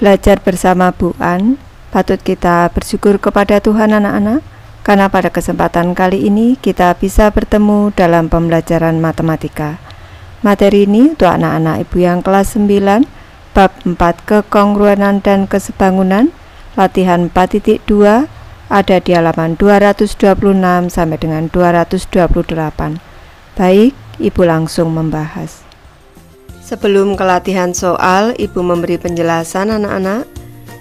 Belajar bersama Bu An, patut kita bersyukur kepada Tuhan anak-anak, karena pada kesempatan kali ini kita bisa bertemu dalam pembelajaran matematika. Materi ini untuk anak-anak ibu yang kelas 9, bab 4 kekongruenan dan kesebangunan, latihan 4.2, ada di halaman 226 sampai dengan 228. Baik, ibu langsung membahas. Sebelum ke latihan soal, ibu memberi penjelasan anak-anak.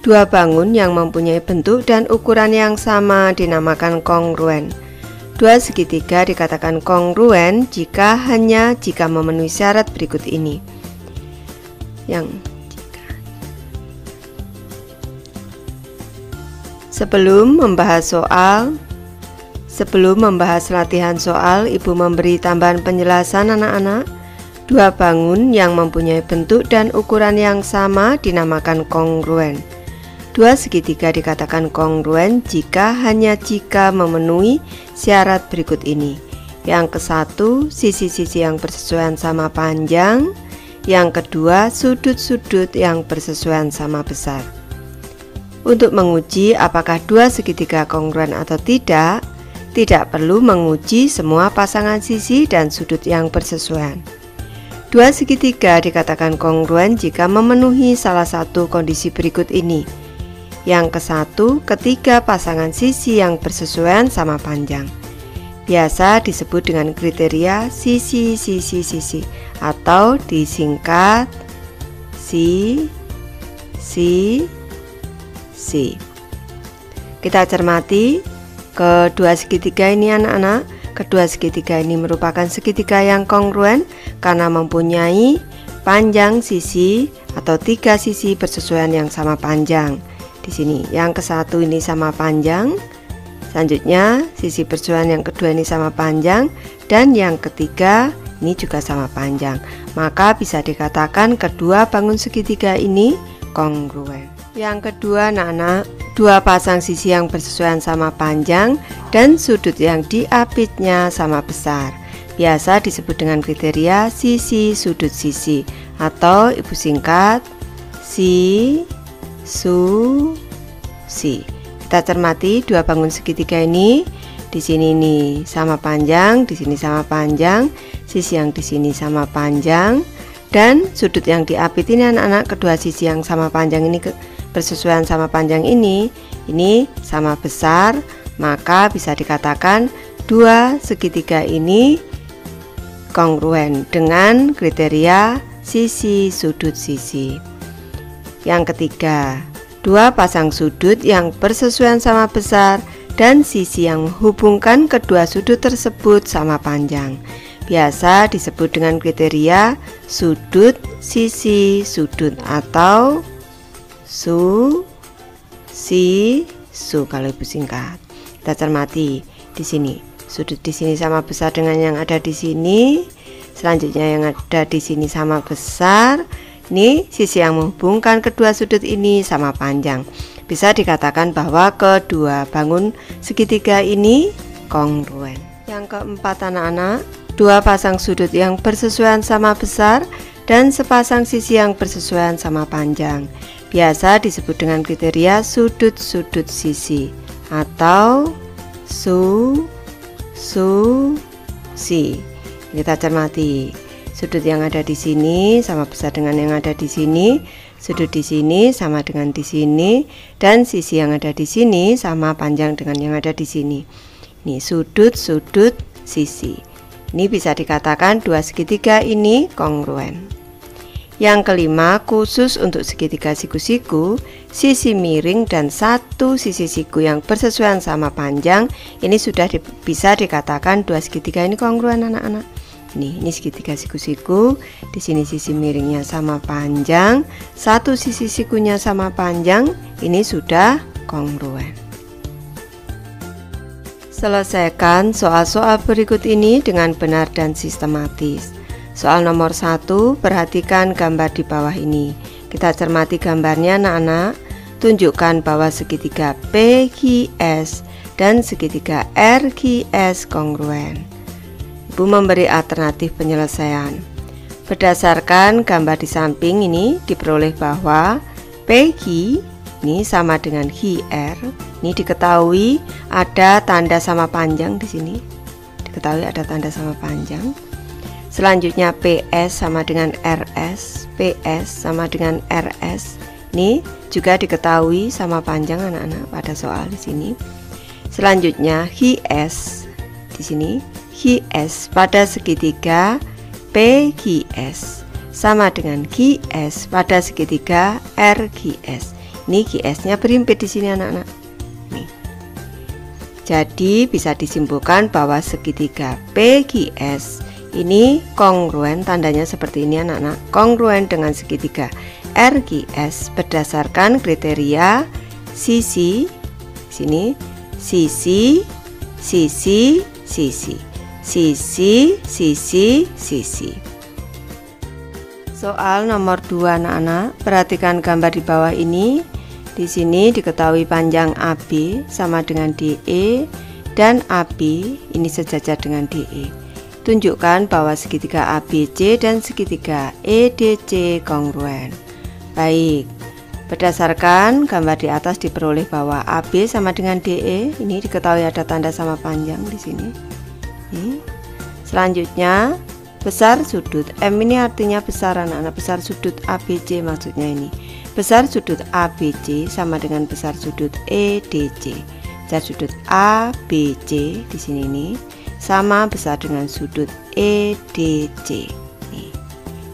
Dua bangun yang mempunyai bentuk dan ukuran yang sama dinamakan kongruen. Dua segitiga dikatakan kongruen jika memenuhi syarat berikut ini. Sebelum membahas latihan soal, ibu memberi tambahan penjelasan anak-anak. Dua bangun yang mempunyai bentuk dan ukuran yang sama dinamakan kongruen. Dua segitiga dikatakan kongruen jika memenuhi syarat berikut ini. Yang ke-1, sisi-sisi yang bersesuaian sama panjang. Yang kedua, sudut-sudut yang bersesuaian sama besar. Untuk menguji apakah dua segitiga kongruen atau tidak perlu menguji semua pasangan sisi dan sudut yang bersesuaian. Dua segitiga dikatakan kongruen jika memenuhi salah satu kondisi berikut ini. Yang ke-1, ketiga pasangan sisi yang bersesuaian sama panjang. Biasa disebut dengan kriteria sisi atau disingkat si. Kita cermati kedua segitiga ini anak-anak. Kedua segitiga ini merupakan segitiga yang kongruen karena mempunyai panjang sisi atau tiga sisi bersesuaian yang sama panjang. Di sini yang ke-1 ini sama panjang, selanjutnya sisi bersesuaian yang kedua ini sama panjang, dan yang ketiga ini juga sama panjang. Maka bisa dikatakan kedua bangun segitiga ini kongruen. Yang kedua anak-anak, dua pasang sisi yang bersesuaian sama panjang dan sudut yang diapitnya sama besar. Biasa disebut dengan kriteria sisi sudut sisi atau ibu singkat si. Kita cermati dua bangun segitiga ini. Di sini ini sama panjang, di sini sama panjang, sisi yang di sini sama panjang, dan sudut yang diapit ini anak-anak, kedua sisi yang sama panjang ini bersesuaian sama panjang ini sama besar. Maka bisa dikatakan dua segitiga ini kongruen dengan kriteria sisi sudut sisi. Yang ketiga, dua pasang sudut yang bersesuaian sama besar dan sisi yang menghubungkan kedua sudut tersebut sama panjang. Biasa disebut dengan kriteria sudut sisi sudut atau kalau ibu singkat. Kita cermati di sini sudut di sini sama besar dengan yang ada di sini. Selanjutnya yang ada di sini sama besar. Ini sisi yang menghubungkan kedua sudut ini sama panjang. Bisa dikatakan bahwa kedua bangun segitiga ini kongruen. Yang keempat anak-anak, dua pasang sudut yang bersesuaian sama besar dan sepasang sisi yang bersesuaian sama panjang. Biasa disebut dengan kriteria sudut-sudut sisi atau si. Kita cermati sudut yang ada di sini sama besar dengan yang ada di sini, sudut di sini sama dengan di sini, dan sisi yang ada di sini sama panjang dengan yang ada di sini. Ini sudut-sudut sisi. Ini bisa dikatakan dua segitiga ini kongruen. Yang kelima, khusus untuk segitiga siku-siku, sisi miring dan satu sisi siku yang bersesuaian sama panjang, ini sudah bisa dikatakan dua segitiga ini kongruen anak-anak. Ini segitiga siku-siku, di sini sisi miringnya sama panjang, satu sisi sikunya sama panjang, ini sudah kongruen. Selesaikan soal-soal berikut ini dengan benar dan sistematis. Soal nomor 1, perhatikan gambar di bawah ini. Kita cermati gambarnya anak-anak. Tunjukkan bahwa segitiga PQS dan segitiga RQS kongruen. Ibu memberi alternatif penyelesaian. Berdasarkan gambar di samping ini diperoleh bahwa PQ ini sama dengan QR. Ini diketahui ada tanda sama panjang di sini. Diketahui ada tanda sama panjang. Selanjutnya PS sama dengan RS, PS sama dengan RS. Ini juga diketahui sama panjang anak-anak pada soal di sini. Selanjutnya HIS di sini, HIS pada segitiga PQS sama dengan QS pada segitiga RQS. Ini QS-nya berimpit di sini anak-anak. Nih. Jadi bisa disimpulkan bahwa segitiga PQS ini kongruen, tandanya seperti ini anak-anak, kongruen dengan segitiga RQS berdasarkan kriteria sisi sini, sisi, sisi, sisi, sisi, sisi, sisi. Soal nomor 2 anak-anak, perhatikan gambar di bawah ini. Di sini diketahui panjang AB sama dengan DE dan AB ini sejajar dengan DE. Tunjukkan bahwa segitiga ABC dan segitiga EDC kongruen. Baik, berdasarkan gambar di atas diperoleh bahwa AB sama dengan DE. Ini diketahui ada tanda sama panjang di sini. Selanjutnya besar sudut M ini artinya besar anak-anak, besar sudut ABC maksudnya ini. Besar sudut ABC sama dengan besar sudut EDC. Besar sudut ABC di sini ini sama besar dengan sudut EDC. Nih,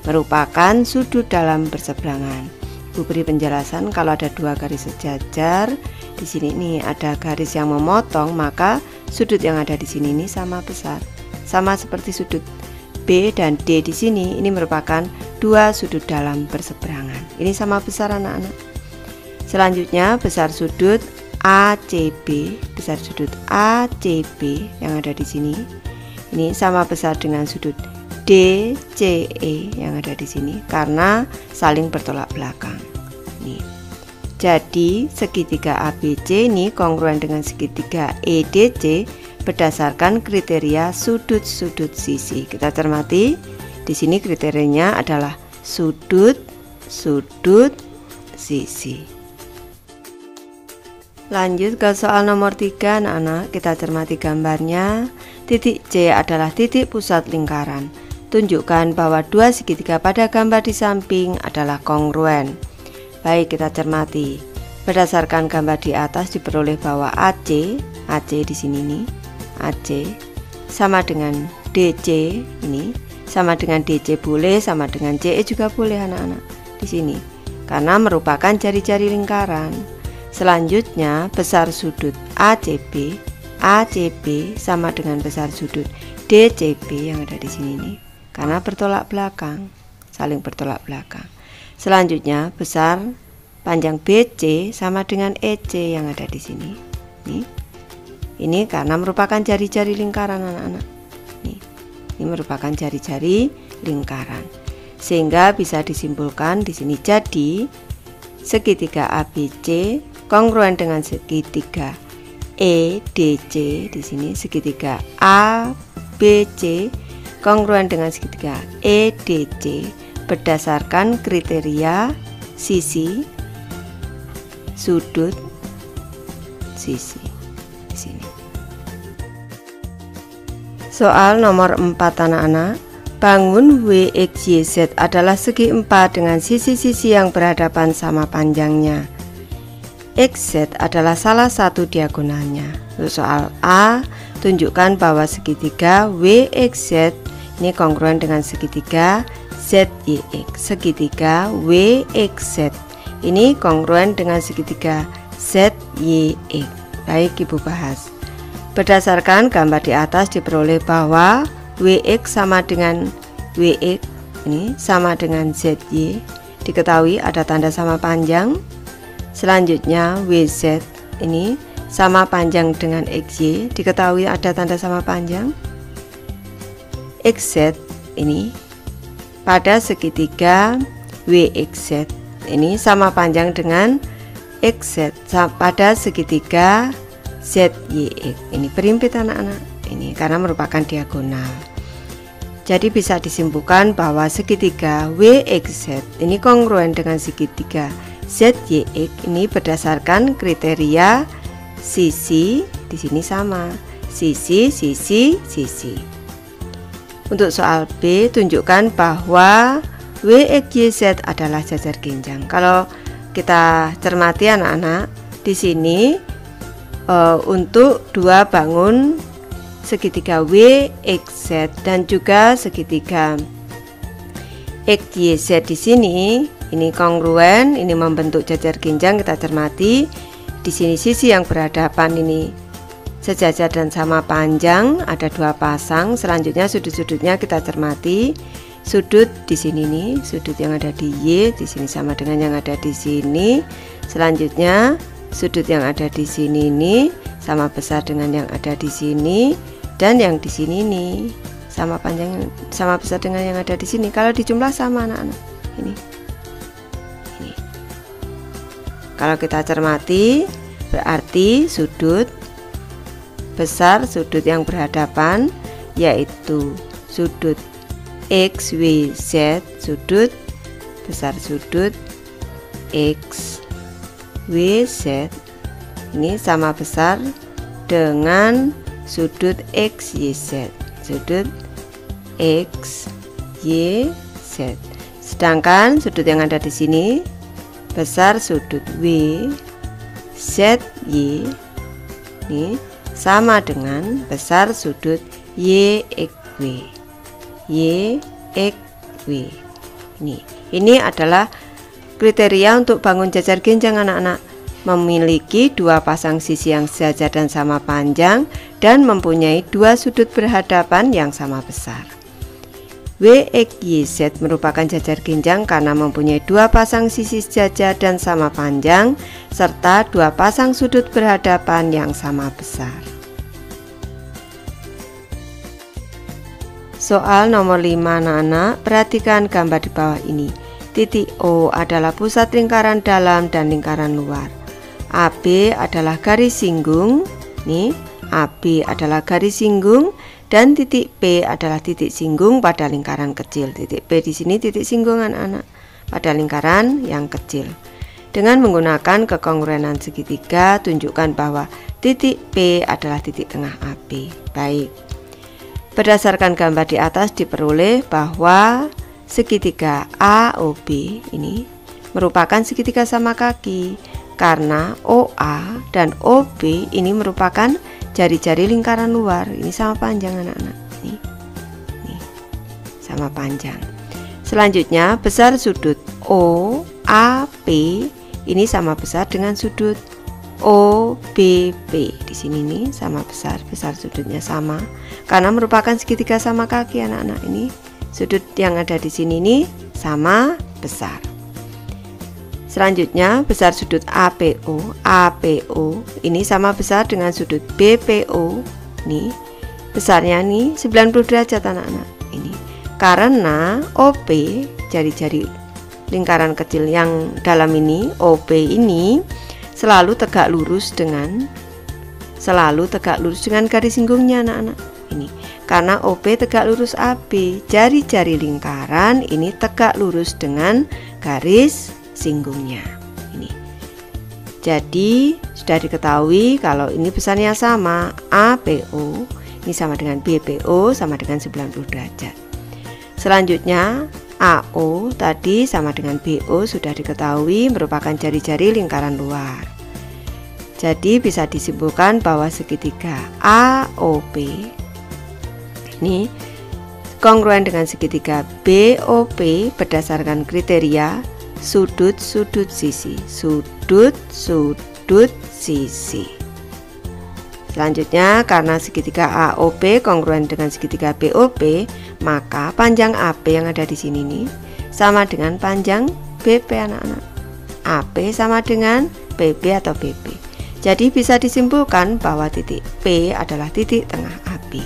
merupakan sudut dalam berseberangan. Ibu beri penjelasan kalau ada dua garis sejajar. Di sini nih ada garis yang memotong, maka sudut yang ada di sini ini sama besar. Sama seperti sudut B dan D di sini, ini merupakan dua sudut dalam berseberangan. Ini sama besar anak-anak. Selanjutnya besar sudut ACB, besar sudut ACB yang ada di sini. Ini sama besar dengan sudut DCE yang ada di sini karena saling bertolak belakang. Nih. Jadi segitiga ABC ini kongruen dengan segitiga EDC berdasarkan kriteria sudut-sudut sisi. Kita cermati, di sini kriterianya adalah sudut-sudut sisi. Lanjut ke soal nomor 3 anak-anak, kita cermati gambarnya. Titik C adalah titik pusat lingkaran. Tunjukkan bahwa dua segitiga pada gambar di samping adalah kongruen. Baik, kita cermati. Berdasarkan gambar di atas diperoleh bahwa AC di sini nih, AC sama dengan DC ini, sama dengan DC boleh, sama dengan CE juga boleh anak-anak di sini, karena merupakan jari-jari lingkaran. Selanjutnya besar sudut ACB sama dengan besar sudut DCB yang ada di sini nih, karena bertolak belakang, saling bertolak belakang. Selanjutnya besar panjang BC sama dengan EC yang ada di sini nih. Ini karena merupakan jari-jari lingkaran anak-anak. Ini merupakan jari-jari lingkaran. Sehingga bisa disimpulkan di sini jadi segitiga ABC kongruen dengan segitiga EDC, di sini segitiga ABC kongruen dengan segitiga EDC berdasarkan kriteria sisi, sudut, sisi. Sini. Soal nomor 4 anak-anak, bangun WXYZ adalah segi 4 dengan sisi-sisi yang berhadapan sama panjangnya. XZ adalah salah satu diagonalnya. Soal A, tunjukkan bahwa segitiga WXZ ini kongruen dengan segitiga ZYX. Segitiga WXZ ini kongruen dengan segitiga ZYX. Baik, Ibu bahas. Berdasarkan gambar di atas diperoleh bahwa WX sama dengan WX ini sama dengan ZY. Diketahui ada tanda sama panjang. Selanjutnya WZ ini sama panjang dengan XY. Diketahui ada tanda sama panjang. XZ ini pada segitiga WXZ ini sama panjang dengan XZ pada segitiga ZYX. Ini berimpit anak-anak, ini karena merupakan diagonal. Jadi bisa disimpulkan bahwa segitiga WXZ ini kongruen dengan segitiga ZYX ini berdasarkan kriteria sisi, di sini sama, sisi, sisi, sisi. Untuk soal B, tunjukkan bahwa WXYZ adalah jajar genjang. Kalau kita cermati anak-anak, di sini untuk dua bangun segitiga WXZ dan juga segitiga XYZ di sini, ini kongruen, ini membentuk jajar genjang. Kita cermati di sini sisi yang berhadapan ini sejajar dan sama panjang, ada dua pasang. Selanjutnya sudut-sudutnya kita cermati. Sudut di sini nih, sudut yang ada di Y di sini sama dengan yang ada di sini. Selanjutnya sudut yang ada di sini nih sama besar dengan yang ada di sini, dan yang di sini nih sama panjang, sama besar dengan yang ada di sini. Kalau dijumlah sama anak-anak. Ini. Kalau kita cermati, berarti sudut besar sudut yang berhadapan yaitu sudut XYZ, sudut besar sudut XYZ ini sama besar dengan sudut XYZ, sudut XYZ. Sedangkan sudut yang ada di sini besar sudut WZY ini sama dengan besar sudut YXW. YXW. Ini adalah kriteria untuk bangun jajar genjang anak-anak. Memiliki dua pasang sisi yang sejajar dan sama panjang dan mempunyai dua sudut berhadapan yang sama besar. WXYZ merupakan jajar genjang karena mempunyai dua pasang sisi sejajar dan sama panjang serta dua pasang sudut berhadapan yang sama besar. Soal nomor 5 anak-anak, perhatikan gambar di bawah ini. Titik O adalah pusat lingkaran dalam dan lingkaran luar. AB adalah garis singgung, nih, AB adalah garis singgung, dan titik P adalah titik singgung pada lingkaran kecil. Titik P di sini titik singgung anak-anak pada lingkaran yang kecil. Dengan menggunakan kekongruenan segitiga, tunjukkan bahwa titik P adalah titik tengah AB. Baik. Berdasarkan gambar di atas diperoleh bahwa segitiga AOB ini merupakan segitiga sama kaki karena OA dan OB ini merupakan jari-jari lingkaran luar. Ini sama panjang anak-anak. Ini sama panjang. Selanjutnya besar sudut OAP ini sama besar dengan sudut OBP. Di sini nih sama besar sudutnya sama karena merupakan segitiga sama kaki anak-anak. Ini sudut yang ada di sini nih sama besar. Selanjutnya besar sudut APO ini sama besar dengan sudut BPO. Nih besarnya nih 90 derajat anak-anak. Ini karena OP jari-jari lingkaran kecil yang dalam ini OP ini selalu tegak lurus dengan garis singgungnya anak-anak. Ini karena OP tegak lurus AB, jari-jari lingkaran ini tegak lurus dengan garis singgungnya. Ini. Jadi sudah diketahui kalau ini besarnya sama, APO ini sama dengan BPO sama dengan 90 derajat. Selanjutnya AO tadi sama dengan BO sudah diketahui merupakan jari-jari lingkaran luar. Jadi bisa disimpulkan bahwa segitiga AOP ini kongruen dengan segitiga BOP berdasarkan kriteria sudut-sudut sisi. Selanjutnya karena segitiga AOP kongruen dengan segitiga BOP, maka panjang AP yang ada di sini nih sama dengan panjang BP anak-anak. AP sama dengan BB atau BP. Jadi bisa disimpulkan bahwa titik P adalah titik tengah AB.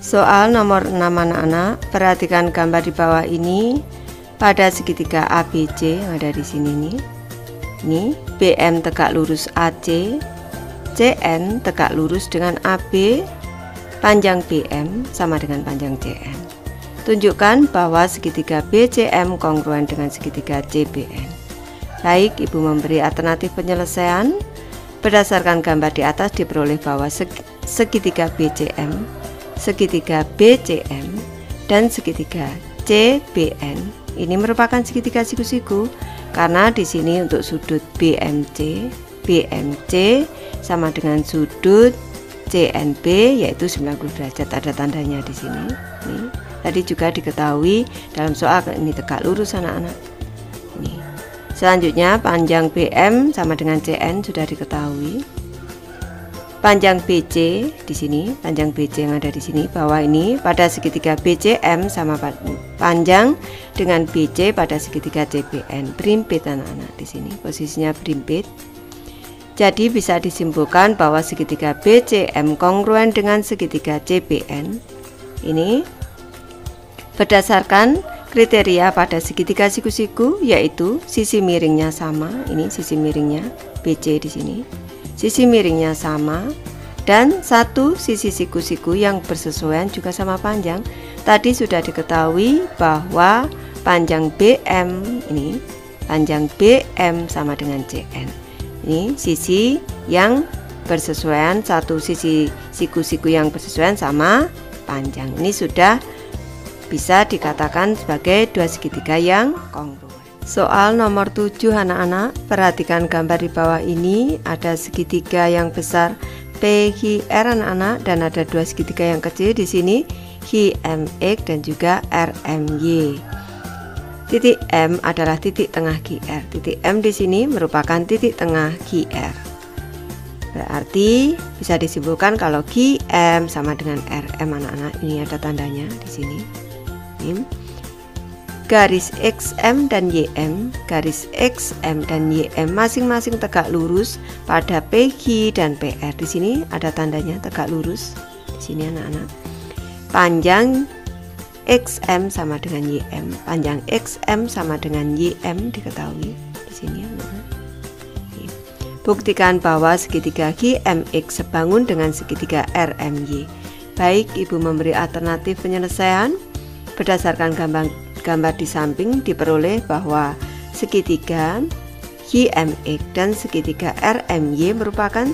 Soal nomor 6 anak-anak, perhatikan gambar di bawah ini. Pada segitiga ABC yang ada di sini nih. Ini BM tegak lurus AC, CN tegak lurus dengan AB, panjang BM sama dengan panjang CN. Tunjukkan bahwa segitiga BCM kongruen dengan segitiga CBN. Baik, Ibu memberi alternatif penyelesaian. Berdasarkan gambar di atas diperoleh bahwa segitiga BCM, segitiga BCM, dan segitiga CBN ini merupakan segitiga siku-siku karena di sini untuk sudut BMC sama dengan sudut CNB yaitu 90 derajat, ada tandanya di sini. Ini tadi juga diketahui dalam soal ini tegak lurus anak-anak. Ini. Selanjutnya panjang BM sama dengan CN sudah diketahui. Panjang BC di sini, panjang BC yang ada di sini bawah ini pada segitiga BCM sama panjang dengan BC pada segitiga CBN. Berimpit anak-anak di sini, posisinya berimpit. Jadi bisa disimpulkan bahwa segitiga BCM kongruen dengan segitiga CBN ini berdasarkan kriteria pada segitiga siku-siku, yaitu sisi miringnya sama, ini sisi miringnya BC di sini. Sisi miringnya sama dan satu sisi siku-siku yang bersesuaian juga sama panjang. Tadi sudah diketahui bahwa panjang BM ini, panjang BM sama dengan CN. Ini sisi yang bersesuaian, satu sisi siku-siku yang bersesuaian sama panjang. Ini sudah bisa dikatakan sebagai dua segitiga yang kongruen. Soal nomor 7 anak-anak, perhatikan gambar di bawah ini, ada segitiga yang besar PQR anak-anak dan ada dua segitiga yang kecil di sini QMX dan juga RMY. Titik M adalah titik tengah QR. Titik M di sini merupakan titik tengah QR. Berarti bisa disimpulkan kalau QM sama dengan RM anak-anak. Ini ada tandanya di sini. Garis XM dan YM, garis XM dan YM masing-masing tegak lurus pada PQ dan PR. Di sini ada tandanya tegak lurus. Di sini anak-anak. Panjang XM sama dengan YM, panjang XM sama dengan YM diketahui di sini anak-anak. Buktikan bahwa segitiga QMX sebangun dengan segitiga RMY. Baik, Ibu memberi alternatif penyelesaian. Berdasarkan gambar di samping diperoleh bahwa segitiga QMX dan segitiga RMY merupakan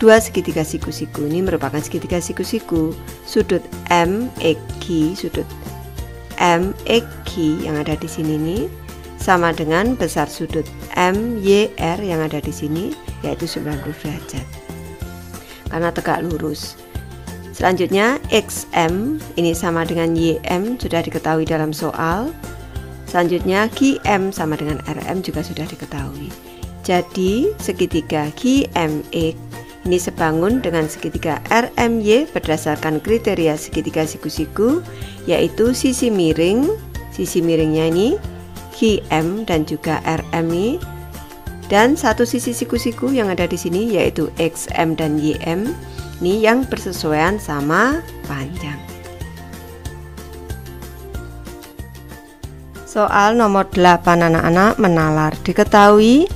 dua segitiga siku-siku. Ini merupakan segitiga siku-siku. Sudut MXQ, sudut MXQ yang ada di sini ini sama dengan besar sudut MYR yang ada di sini, yaitu 90 derajat. Karena tegak lurus. Selanjutnya XM ini sama dengan YM sudah diketahui dalam soal. Selanjutnya QM sama dengan RM juga sudah diketahui. Jadi segitiga QMX ini sebangun dengan segitiga RMY berdasarkan kriteria segitiga siku-siku, yaitu sisi miring. Sisi miringnya ini QM dan juga RM dan satu sisi siku-siku yang ada di sini yaitu XM dan YM. Ini yang bersesuaian sama panjang. Soal nomor 8 anak-anak menalar. Diketahui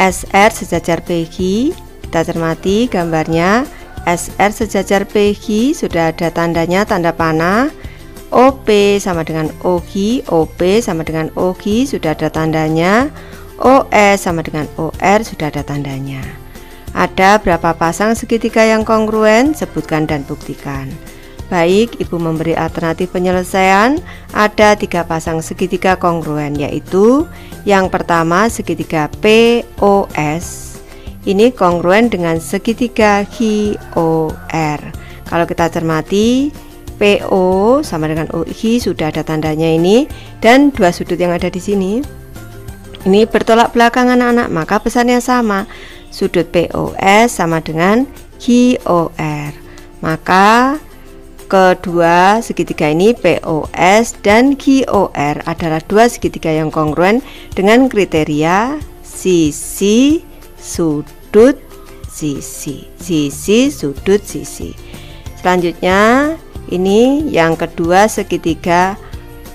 SR sejajar PQ. Kita cermati gambarnya. SR sejajar PQ sudah ada tandanya, tanda panah. OP sama dengan OQ, OP sama dengan OQ sudah ada tandanya. OS sama dengan OR sudah ada tandanya. Ada berapa pasang segitiga yang kongruen? Sebutkan dan buktikan. Baik, Ibu memberi alternatif penyelesaian. Ada 3 pasang segitiga kongruen, yaitu yang pertama segitiga POS. Ini kongruen dengan segitiga QOR. Kalau kita cermati, PO sama dengan OQ sudah ada tandanya ini, dan dua sudut yang ada di sini ini bertolak belakang anak-anak, maka pesannya sama. Sudut POS sama dengan QOR. Maka kedua segitiga ini POS dan QOR adalah dua segitiga yang kongruen dengan kriteria sisi, sudut, sisi. Sisi, sudut, sisi. Selanjutnya ini yang kedua segitiga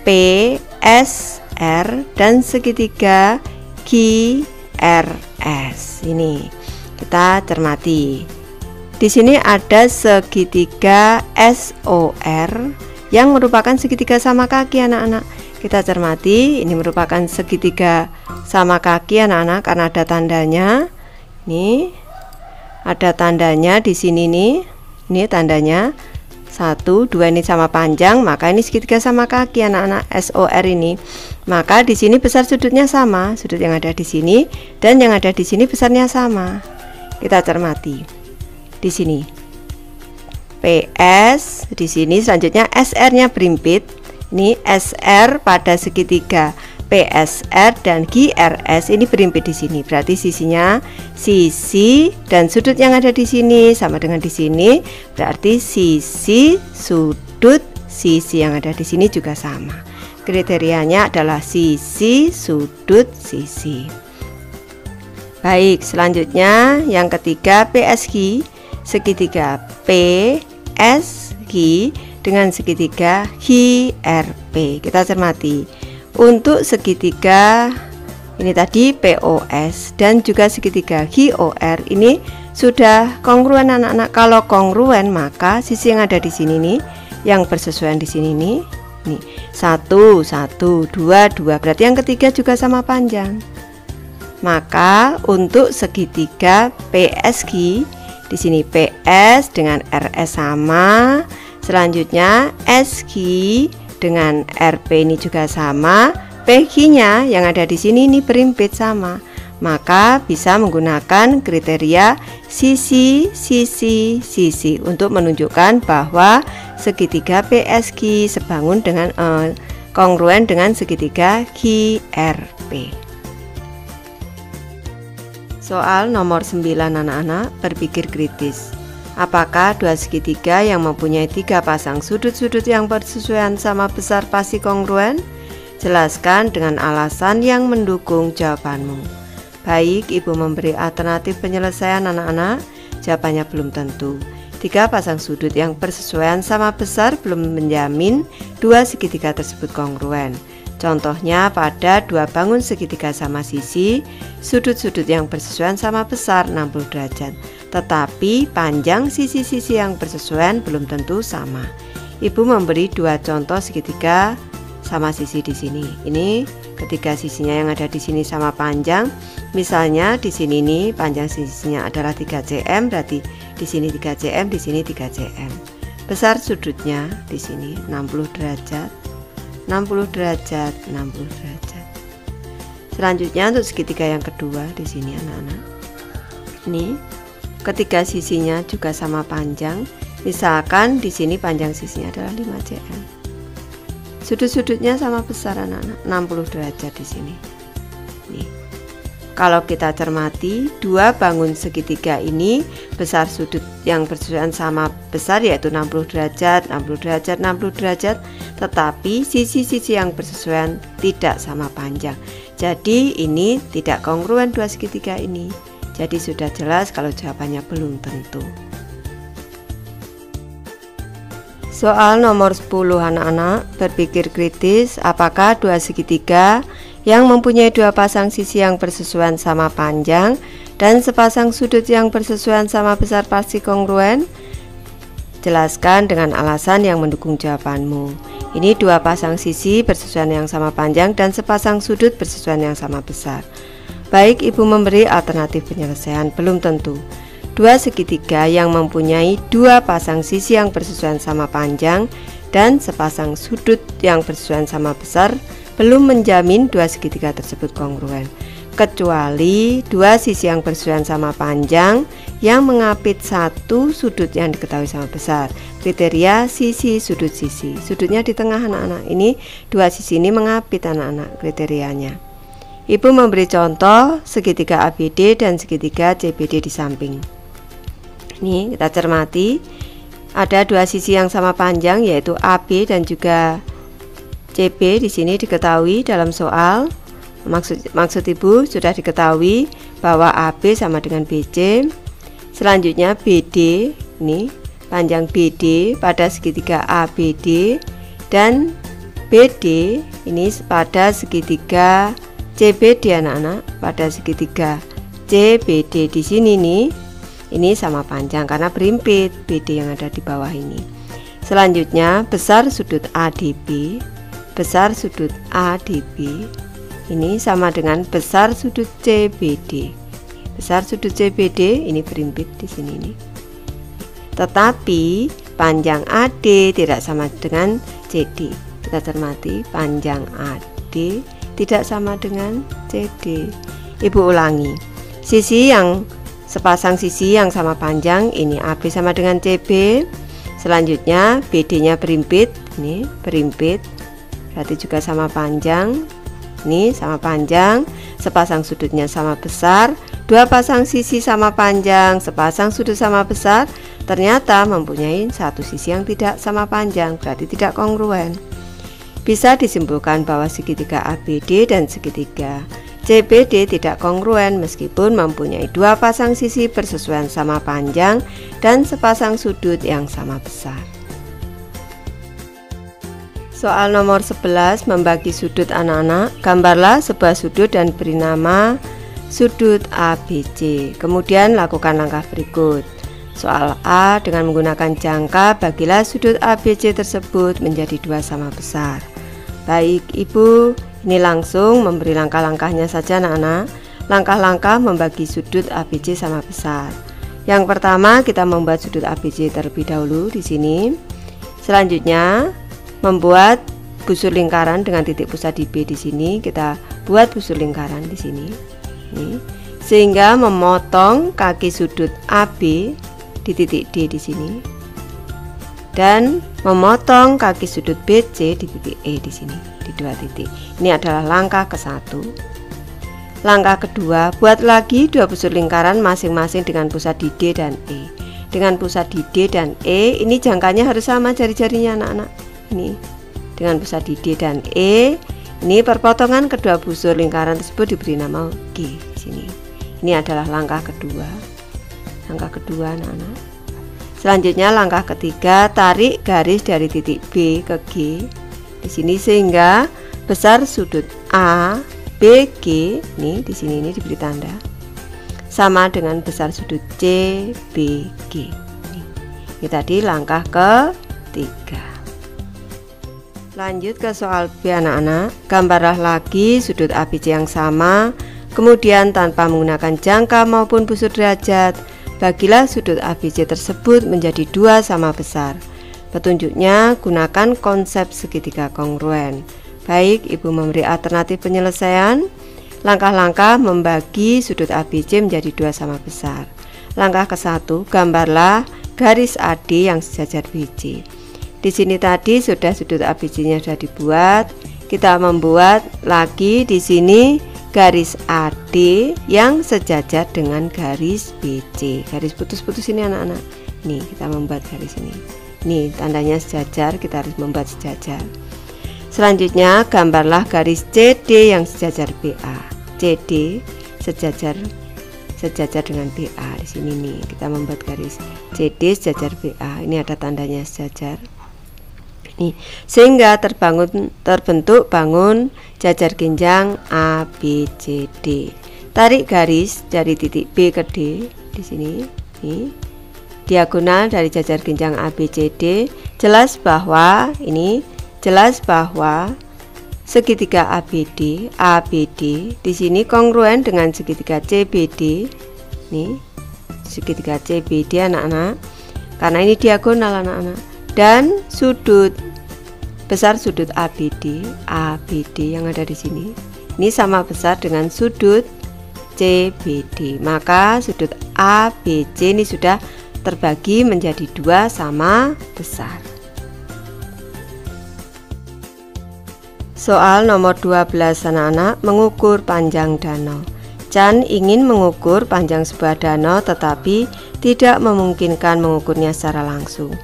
PSR dan segitiga QRS. Ini kita cermati. Di sini ada segitiga SOR yang merupakan segitiga sama kaki anak-anak. Kita cermati, ini merupakan segitiga sama kaki anak-anak karena ada tandanya. Nih, ada tandanya di sini nih. Ini tandanya 1, 2 ini sama panjang, maka ini segitiga sama kaki anak-anak, SOR ini. Maka di sini besar sudutnya sama, sudut yang ada di sini dan yang ada di sini besarnya sama. Kita cermati. Di sini PS, di sini selanjutnya SR-nya berimpit. Ini SR pada segitiga PSR dan GRS ini berimpit di sini. Berarti sisinya sisi dan sudut yang ada di sini sama dengan di sini. Berarti sisi, sudut, sisi yang ada di sini juga sama. Kriterianya adalah sisi, sudut, sisi. Baik, selanjutnya yang ketiga PSG, segitiga PSG dengan segitiga HRP. Kita cermati. Untuk segitiga ini tadi POS dan juga segitiga HOR ini sudah kongruen anak-anak. Kalau kongruen maka sisi yang ada di sini nih yang bersesuaian di sini nih. Nih 1, 1, 2, 2. Berarti yang ketiga juga sama panjang. Maka untuk segitiga PSG di sini PS dengan RS sama. Selanjutnya SG dengan RP ini juga sama. PG-nya yang ada di sini ini berimpit sama. Maka bisa menggunakan kriteria sisi, sisi, sisi untuk menunjukkan bahwa segitiga PSG sebangun dengan kongruen dengan segitiga GRP. Soal nomor 9 anak-anak, berpikir kritis. Apakah dua segitiga yang mempunyai 3 pasang sudut-sudut yang bersesuaian sama besar pasti kongruen? Jelaskan dengan alasan yang mendukung jawabanmu. Baik, Ibu memberi alternatif penyelesaian anak-anak. Jawabannya belum tentu. 3 pasang sudut yang bersesuaian sama besar belum menjamin dua segitiga tersebut kongruen. Contohnya pada 2 bangun segitiga sama sisi, sudut-sudut yang bersesuaian sama besar 60 derajat. Tetapi panjang sisi-sisi yang bersesuaian belum tentu sama. Ibu memberi 2 contoh segitiga sama sisi di sini. Ini ketika sisinya yang ada di sini sama panjang. Misalnya di sini nih panjang sisinya adalah 3 cm, berarti di sini 3 cm, di sini 3 cm. Besar sudutnya di sini 60 derajat, 60 derajat, 60 derajat. Selanjutnya untuk segitiga yang kedua di sini anak-anak. Ini ketika sisinya juga sama panjang, misalkan di sini panjang sisinya adalah 5 cm. Sudut-sudutnya sama besar anak-anak, 60 derajat di sini. Nih. Kalau kita cermati, 2 bangun segitiga ini besar sudut yang bersesuaian sama besar yaitu 60 derajat, 60 derajat, 60 derajat, tetapi sisi-sisi yang bersesuaian tidak sama panjang. Jadi ini tidak kongruen dua segitiga ini. Jadi sudah jelas kalau jawabannya belum tentu. Soal nomor 10 anak-anak, berpikir kritis. Apakah dua segitiga yang mempunyai 2 pasang sisi yang bersesuaian sama panjang dan sepasang sudut yang bersesuaian sama besar pasti kongruen? Jelaskan dengan alasan yang mendukung jawabanmu. Ini 2 pasang sisi bersesuaian yang sama panjang dan sepasang sudut bersesuaian yang sama besar. Baik, Ibu memberi alternatif penyelesaian belum tentu. 2 segitiga yang mempunyai 2 pasang sisi yang bersesuaian sama panjang dan sepasang sudut yang bersesuaian sama besar belum menjamin 2 segitiga tersebut kongruen, kecuali 2 sisi yang bersesuaian sama panjang yang mengapit 1 sudut yang diketahui sama besar. Kriteria sisi, sudut, sisi. Sudutnya di tengah anak-anak. Ini 2 sisi ini mengapit anak-anak kriterianya. Ibu memberi contoh segitiga ABD dan segitiga CBD di samping. Ini kita cermati, ada 2 sisi yang sama panjang yaitu AB dan juga CB. Di sini diketahui dalam soal. Maksud Ibu sudah diketahui bahwa AB sama dengan BC. Selanjutnya BD, ini panjang BD pada segitiga ABD dan BD ini pada segitiga CBD anak-anak, pada segitiga CBD di sini nih, ini sama panjang karena berimpit BD yang ada di bawah ini. Selanjutnya besar sudut ADB, besar sudut ADB ini sama dengan besar sudut CBD. Besar sudut CBD ini berimpit di sini nih. Tetapi panjang AD tidak sama dengan CD. Kita cermati, panjang AD tidak sama dengan CD. Ibu ulangi. Sepasang sisi yang sama panjang ini AB sama dengan CB. Selanjutnya BD-nya berimpit, ini berimpit, berarti juga sama panjang. Ini sama panjang, sepasang sudutnya sama besar, dua pasang sisi sama panjang, sepasang sudut sama besar, ternyata mempunyai satu sisi yang tidak sama panjang, berarti tidak kongruen. Bisa disimpulkan bahwa segitiga ABD dan segitiga CBD tidak kongruen meskipun mempunyai dua pasang sisi bersesuaian sama panjang dan sepasang sudut yang sama besar. Soal nomor 11 membagi sudut anak-anak. Gambarlah sebuah sudut dan beri nama sudut ABC. Kemudian lakukan langkah berikut. Soal A, dengan menggunakan jangka bagilah sudut ABC tersebut menjadi dua sama besar. Baik Ibu, ini langsung memberi langkah-langkahnya saja anak-anak. Langkah-langkah membagi sudut ABC sama besar. Yang pertama kita membuat sudut ABC terlebih dahulu di sini. Selanjutnya membuat busur lingkaran dengan titik pusat di B di sini. Kita buat busur lingkaran di sini. Nih. Sehingga memotong kaki sudut AB di titik D di sini dan memotong kaki sudut BC di titik E di sini di dua titik. Ini adalah langkah ke-1. Langkah kedua, buat lagi dua busur lingkaran masing-masing dengan pusat di D dan E. Dengan pusat di D dan E, ini jangkanya harus sama jari-jarinya anak-anak. Ini dengan pusat di D dan E, ini perpotongan kedua busur lingkaran tersebut diberi nama G di sini. Ini adalah langkah kedua. Langkah kedua anak-anak. Selanjutnya langkah ketiga, tarik garis dari titik B ke G di sini sehingga besar sudut A BG ini di sini ini diberi tanda sama dengan besar sudut CBG. Ini tadi langkah ketiga. Lanjut ke soal B anak-anak. Gambarlah lagi sudut ABC yang sama, kemudian tanpa menggunakan jangka maupun busur derajat, bagilah sudut ABC tersebut menjadi dua sama besar. Petunjuknya gunakan konsep segitiga kongruen. Baik, Ibu memberi alternatif penyelesaian. Langkah-langkah membagi sudut ABC menjadi dua sama besar. Langkah ke-1, gambarlah garis AD yang sejajar BC. Di sini tadi sudah sudut ABC-nya sudah dibuat. Kita membuat lagi di sini garis AD yang sejajar dengan garis BC. Garis putus-putus ini anak-anak. Nih, kita membuat garis ini. Nih, tandanya sejajar, kita harus membuat sejajar. Selanjutnya, gambarlah garis CD yang sejajar BA. CD sejajar dengan BA. Di sini nih, kita membuat garis CD sejajar BA. Ini ada tandanya sejajar. Nih, sehingga terbentuk bangun jajar genjang ABCD. Tarik garis dari titik B ke D di sini. Nih, diagonal dari jajar genjang ABCD. Jelas bahwa segitiga ABD di sini kongruen dengan segitiga CBD. Nih, segitiga CBD anak-anak. Karena ini diagonal anak-anak. Dan besar sudut ABD yang ada di sini ini sama besar dengan sudut CBD. Maka sudut ABC ini sudah terbagi menjadi dua sama besar. Soal nomor 12 anak-anak, mengukur panjang danau. Chan ingin mengukur panjang sebuah danau tetapi tidak memungkinkan mengukurnya secara langsung.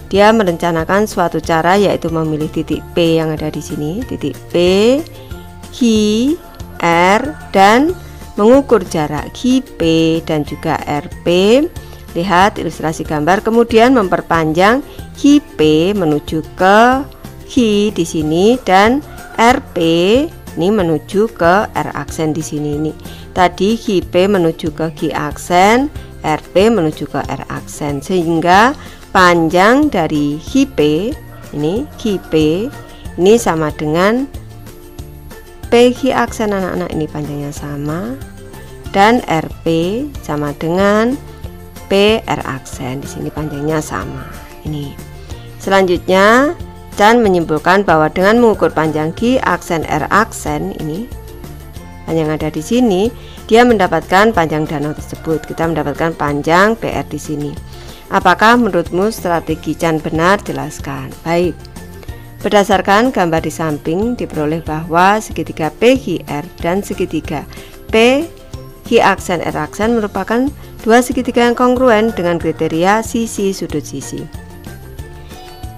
Dia merencanakan suatu cara, yaitu memilih titik P yang ada di sini, titik P, Q, R, dan mengukur jarak QP dan juga RP. Lihat ilustrasi gambar, kemudian memperpanjang QP menuju ke Q di sini dan RP ini menuju ke R aksen di sini. Ini tadi QP menuju ke Q aksen, RP menuju ke R aksen, sehingga panjang dari P ini sama dengan PQ aksen anak-anak, ini panjangnya sama, dan RP sama dengan PR aksen, di sini panjangnya sama. Ini. Selanjutnya, Chan menyimpulkan bahwa dengan mengukur panjang Q aksen R aksen ini, panjang ada di sini, dia mendapatkan panjang danau tersebut. Kita mendapatkan panjang PR di sini. Apakah menurutmu strategi Chan benar? Jelaskan. Baik. Berdasarkan gambar di samping diperoleh bahwa segitiga PQR dan segitiga PQ aksen R aksen merupakan dua segitiga yang kongruen dengan kriteria sisi sudut sisi.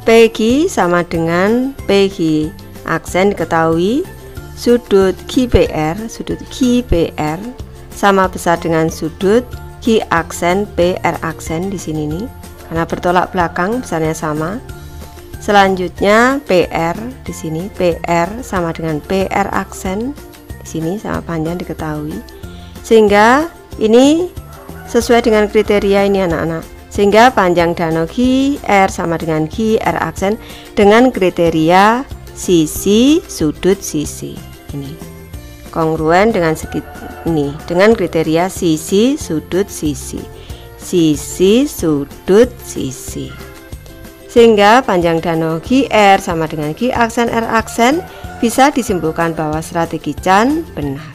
PQ sama dengan PQ aksen diketahui, sudut QPR sama besar dengan sudut Q aksen PR aksen di sini nih, karena bertolak belakang besarnya sama. Selanjutnya PR di sini, PR sama dengan PR aksen di sini sama panjang diketahui, sehingga ini sesuai dengan kriteria ini anak-anak, sehingga panjang danau QR sama dengan QR aksen dengan kriteria sisi sudut sisi ini kongruen dengan ini dengan kriteria sisi sudut sisi sudut sisi, sehingga panjang danau QR sama dengan Q aksen R aksen bisa disimpulkan bahwa strategi Chan benar.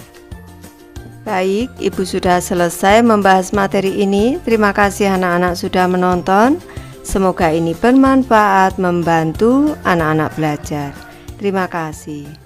Baik, Ibu sudah selesai membahas materi ini. Terima kasih anak-anak sudah menonton. Semoga ini bermanfaat membantu anak-anak belajar. Terima kasih.